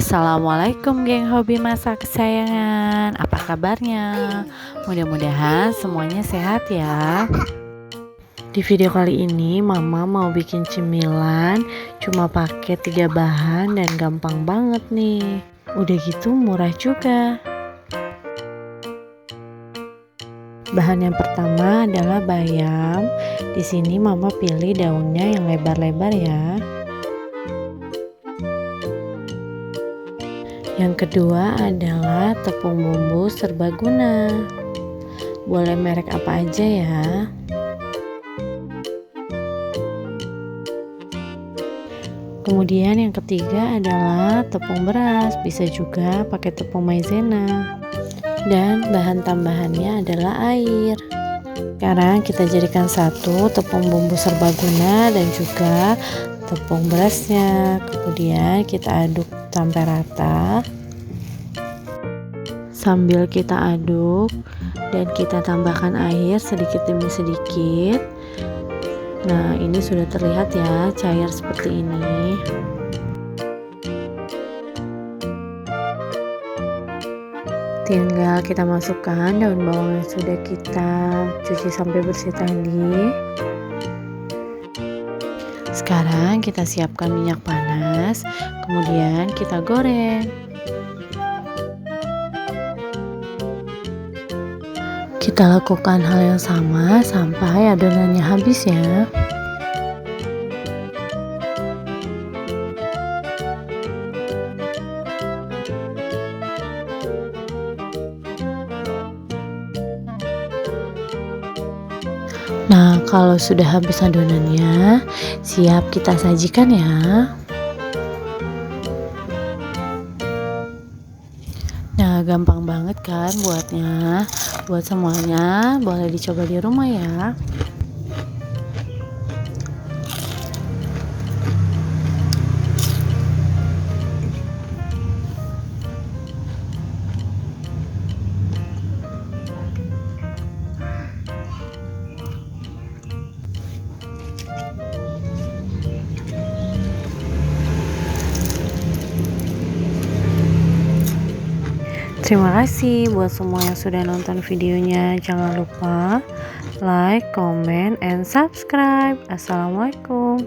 Assalamualaikum geng hobi masak kesayangan. Apa kabarnya? Mudah-mudahan semuanya sehat ya. Di video kali ini mama mau bikin cemilan cuma pakai 3 bahan dan gampang banget nih. Udah gitu murah juga. Bahan yang pertama adalah bayam. Di sini mama pilih daunnya yang lebar-lebar ya. Yang kedua adalah tepung bumbu serbaguna. Boleh merek apa aja ya. Kemudian yang ketiga adalah tepung beras, bisa juga pakai tepung maizena. Dan bahan tambahannya adalah air. Sekarang kita jadikan satu tepung bumbu serbaguna dan juga tepung berasnya. Kemudian kita aduk sampai rata. Sambil kita aduk dan kita tambahkan air sedikit demi sedikit. Nah, ini sudah terlihat ya cair seperti ini. Tinggal kita masukkan daun bawang yang sudah kita cuci sampai bersih tadi. Sekarang kita siapkan minyak panas, kemudian kita goreng. Kita lakukan hal yang sama sampai adonannya habis ya. Nah, kalau sudah habis adonannya, siap kita sajikan ya. Nah, gampang banget kan buatnya. Buat semuanya, boleh dicoba di rumah ya. Terima kasih buat semua yang sudah nonton videonya. Jangan lupa like, comment, and subscribe. Assalamualaikum.